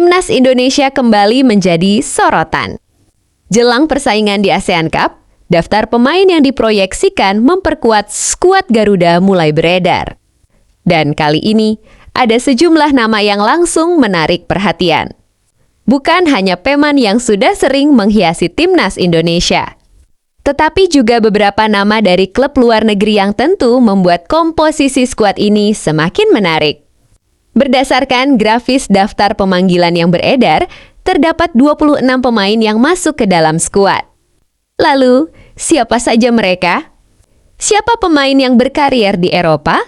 Timnas Indonesia kembali menjadi sorotan. Jelang persaingan di ASEAN Cup, daftar pemain yang diproyeksikan memperkuat skuad Garuda mulai beredar. Dan kali ini, ada sejumlah nama yang langsung menarik perhatian. Bukan hanya pemain yang sudah sering menghiasi Timnas Indonesia, tetapi juga beberapa nama dari klub luar negeri yang tentu membuat komposisi skuad ini semakin menarik. Berdasarkan grafis daftar pemanggilan yang beredar, terdapat 26 pemain yang masuk ke dalam skuad. Lalu, siapa saja mereka? Siapa pemain yang berkarier di Eropa?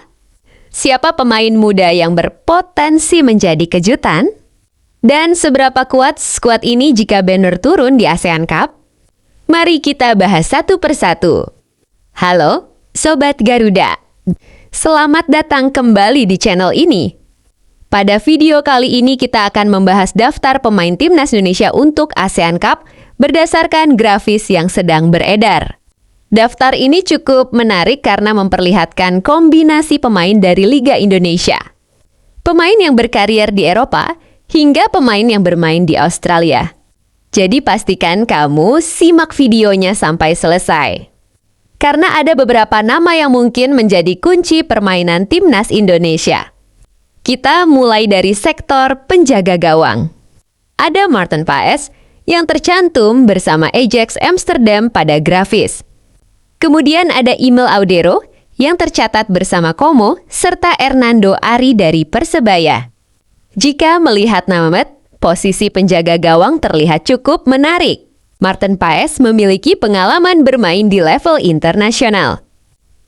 Siapa pemain muda yang berpotensi menjadi kejutan? Dan seberapa kuat skuad ini jika banner turun di ASEAN Cup? Mari kita bahas satu persatu. Halo, Sobat Garuda. Selamat datang kembali di channel ini. Pada video kali ini kita akan membahas daftar pemain Timnas Indonesia untuk ASEAN Cup berdasarkan grafis yang sedang beredar. Daftar ini cukup menarik karena memperlihatkan kombinasi pemain dari Liga Indonesia, pemain yang berkarier di Eropa, hingga pemain yang bermain di Australia. Jadi pastikan kamu simak videonya sampai selesai. Karena ada beberapa nama yang mungkin menjadi kunci permainan Timnas Indonesia. Kita mulai dari sektor penjaga gawang. Ada Maarten Paes yang tercantum bersama Ajax Amsterdam pada grafis. Kemudian ada Emil Audero yang tercatat bersama Como serta Hernando Ari dari Persebaya. Jika melihat nama, posisi penjaga gawang terlihat cukup menarik. Maarten Paes memiliki pengalaman bermain di level internasional.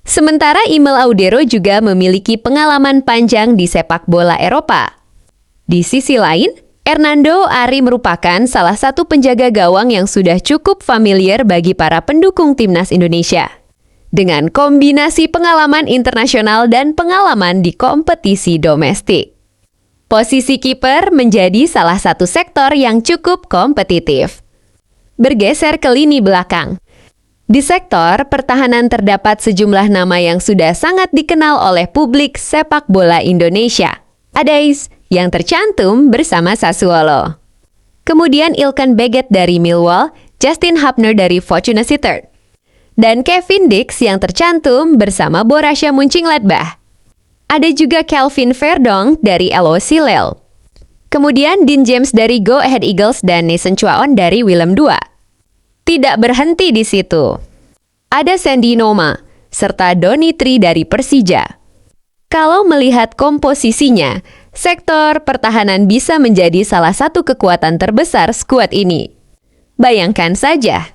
Sementara Emil Audero juga memiliki pengalaman panjang di sepak bola Eropa. Di sisi lain, Hernando Ari merupakan salah satu penjaga gawang yang sudah cukup familiar bagi para pendukung Timnas Indonesia. Dengan kombinasi pengalaman internasional dan pengalaman di kompetisi domestik. Posisi kiper menjadi salah satu sektor yang cukup kompetitif. Bergeser ke lini belakang. Di sektor pertahanan terdapat sejumlah nama yang sudah sangat dikenal oleh publik sepak bola Indonesia. Adaez yang tercantum bersama Sassuolo. Kemudian Ilkan Beget dari Millwall, Justin Hubner dari Fortuna Sittard. Dan Kevin Dix yang tercantum bersama Borussia Mönchengladbach. Ada juga Kelvin Verdonk dari LOC Lille. Kemudian Dean James dari Go Ahead Eagles dan Nathan Chuaon dari Willem II. Tidak berhenti di situ. Ada Sandy Noma, serta Donny Tri dari Persija. Kalau melihat komposisinya, sektor pertahanan bisa menjadi salah satu kekuatan terbesar skuad ini. Bayangkan saja,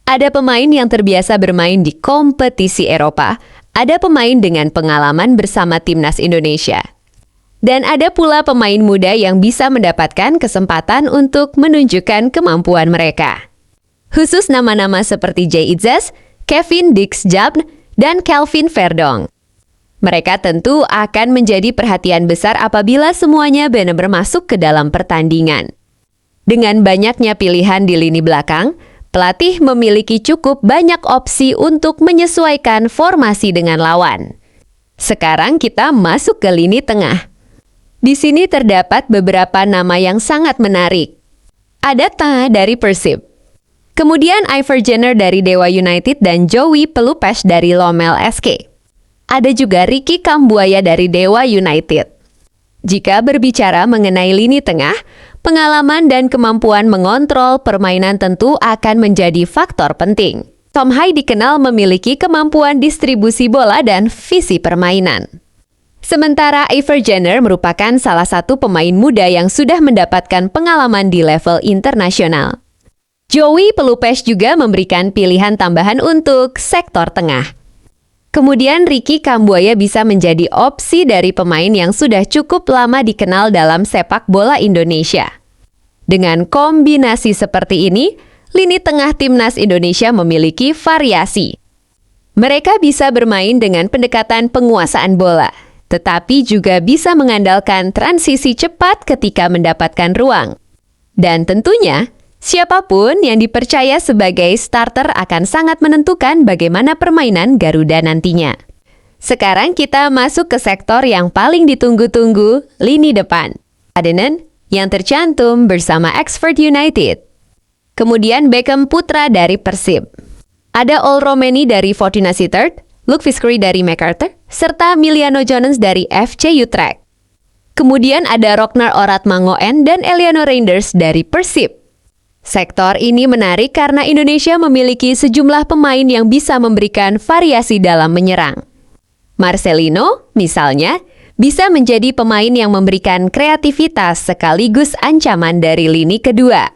ada pemain yang terbiasa bermain di kompetisi Eropa, ada pemain dengan pengalaman bersama Timnas Indonesia. Dan ada pula pemain muda yang bisa mendapatkan kesempatan untuk menunjukkan kemampuan mereka. Khusus nama-nama seperti Jay Itzes, Kevin Dix-Jabn, dan Kelvin Verdonk. Mereka tentu akan menjadi perhatian besar apabila semuanya benar-benar masuk ke dalam pertandingan. Dengan banyaknya pilihan di lini belakang, pelatih memiliki cukup banyak opsi untuk menyesuaikan formasi dengan lawan. Sekarang kita masuk ke lini tengah. Di sini terdapat beberapa nama yang sangat menarik. Ada Ta dari Persib. Kemudian Iver Jenner dari Dewa United dan Joey Pelupes dari Lommel SK. Ada juga Ricky Kambuaya dari Dewa United. Jika berbicara mengenai lini tengah, pengalaman dan kemampuan mengontrol permainan tentu akan menjadi faktor penting. Tom Hai dikenal memiliki kemampuan distribusi bola dan visi permainan. Sementara Iver Jenner merupakan salah satu pemain muda yang sudah mendapatkan pengalaman di level internasional. Joey Pelupes juga memberikan pilihan tambahan untuk sektor tengah. Kemudian Ricky Kambuaya bisa menjadi opsi dari pemain yang sudah cukup lama dikenal dalam sepak bola Indonesia. Dengan kombinasi seperti ini, lini tengah Timnas Indonesia memiliki variasi. Mereka bisa bermain dengan pendekatan penguasaan bola, tetapi juga bisa mengandalkan transisi cepat ketika mendapatkan ruang. Dan tentunya, siapapun yang dipercaya sebagai starter akan sangat menentukan bagaimana permainan Garuda nantinya. Sekarang kita masuk ke sektor yang paling ditunggu-tunggu, lini depan. Adnan, yang tercantum bersama Oxford United. Kemudian Beckham Putra dari Persib. Ada Ol Romeni dari Fortuna Sittard, Luke Fiskery dari MacArthur, serta Miliano Jones dari FC Utrecht. Kemudian ada Ragnar Oratmangoen dan Eliano Reinders dari Persib. Sektor ini menarik karena Indonesia memiliki sejumlah pemain yang bisa memberikan variasi dalam menyerang. Marcelino, misalnya, bisa menjadi pemain yang memberikan kreativitas sekaligus ancaman dari lini kedua.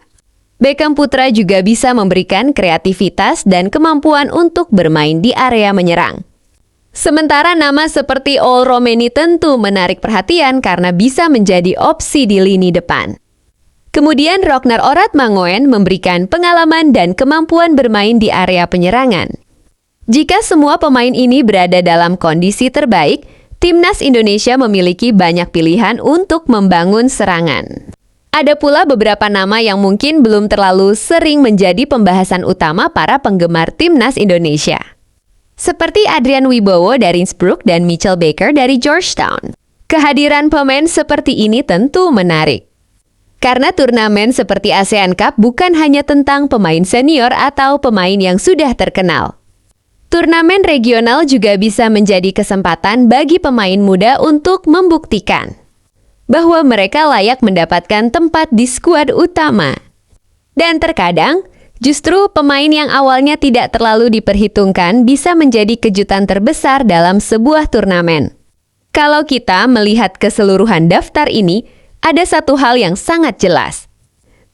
Beckham Putra juga bisa memberikan kreativitas dan kemampuan untuk bermain di area menyerang. Sementara nama seperti Ol Romeni tentu menarik perhatian karena bisa menjadi opsi di lini depan. Kemudian Ragnar Oratmangoen memberikan pengalaman dan kemampuan bermain di area penyerangan. Jika semua pemain ini berada dalam kondisi terbaik, Timnas Indonesia memiliki banyak pilihan untuk membangun serangan. Ada pula beberapa nama yang mungkin belum terlalu sering menjadi pembahasan utama para penggemar Timnas Indonesia. Seperti Adrian Wibowo dari Innsbruck dan Mitchell Baker dari Georgetown. Kehadiran pemain seperti ini tentu menarik. Karena turnamen seperti ASEAN Cup bukan hanya tentang pemain senior atau pemain yang sudah terkenal. Turnamen regional juga bisa menjadi kesempatan bagi pemain muda untuk membuktikan bahwa mereka layak mendapatkan tempat di skuad utama. Dan terkadang, justru pemain yang awalnya tidak terlalu diperhitungkan bisa menjadi kejutan terbesar dalam sebuah turnamen. Kalau kita melihat keseluruhan daftar ini, ada satu hal yang sangat jelas.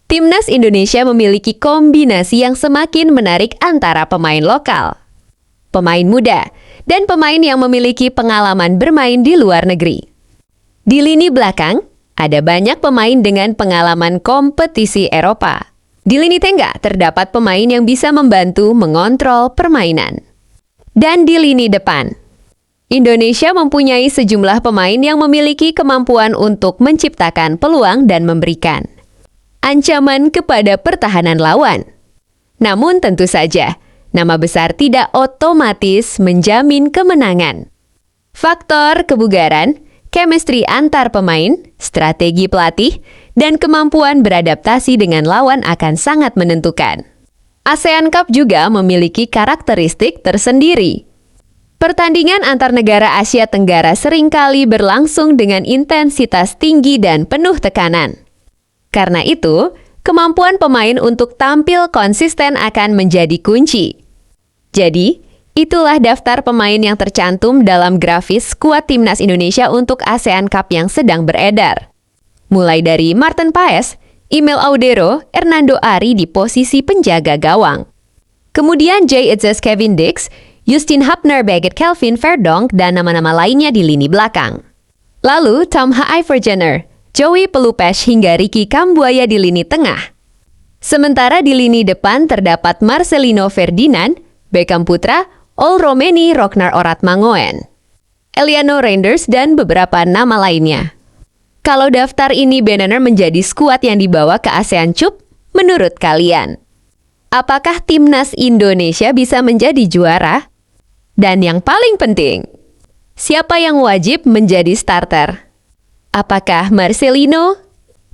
Timnas Indonesia memiliki kombinasi yang semakin menarik antara pemain lokal, pemain muda, dan pemain yang memiliki pengalaman bermain di luar negeri. Di lini belakang, ada banyak pemain dengan pengalaman kompetisi Eropa. Di lini tengah, terdapat pemain yang bisa membantu mengontrol permainan. Dan di lini depan, Indonesia mempunyai sejumlah pemain yang memiliki kemampuan untuk menciptakan peluang dan memberikan ancaman kepada pertahanan lawan. Namun tentu saja, nama besar tidak otomatis menjamin kemenangan. Faktor kebugaran, chemistry antar pemain, strategi pelatih, dan kemampuan beradaptasi dengan lawan akan sangat menentukan. ASEAN Cup juga memiliki karakteristik tersendiri. Pertandingan antar negara Asia Tenggara seringkali berlangsung dengan intensitas tinggi dan penuh tekanan. Karena itu, kemampuan pemain untuk tampil konsisten akan menjadi kunci. Jadi, itulah daftar pemain yang tercantum dalam grafis skuad Timnas Indonesia untuk ASEAN Cup yang sedang beredar. Mulai dari Martin Paes, Emil Audero, Hernando Ari di posisi penjaga gawang. Kemudian Jay Itzes, Kevin Dix, Justin Hapner, Beget Kelvin Verdonk, dan nama-nama lainnya di lini belakang. Lalu Tom Haifurgener, Joey Pelupesh hingga Ricky Kambuaya di lini tengah. Sementara di lini depan terdapat Marcelino Ferdinand, Beckham Putra, Ol Romeni, Ragnar Oratmangoen, Eliano Reinders, dan beberapa nama lainnya. Kalau daftar ini benar-benar menjadi skuad yang dibawa ke ASEAN Cup, menurut kalian, apakah Timnas Indonesia bisa menjadi juara? Dan yang paling penting, siapa yang wajib menjadi starter? Apakah Marcelino,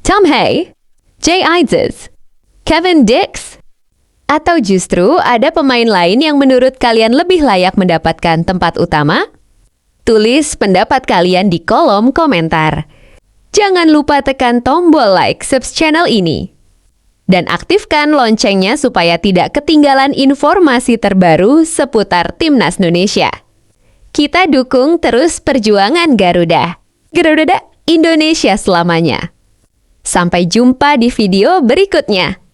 Tom Hay, Jay Itzes, Kevin Dix, atau justru ada pemain lain yang menurut kalian lebih layak mendapatkan tempat utama? Tulis pendapat kalian di kolom komentar. Jangan lupa tekan tombol like channel ini. Dan aktifkan loncengnya supaya tidak ketinggalan informasi terbaru seputar Timnas Indonesia. Kita dukung terus perjuangan Garuda. Garuda Indonesia selamanya. Sampai jumpa di video berikutnya.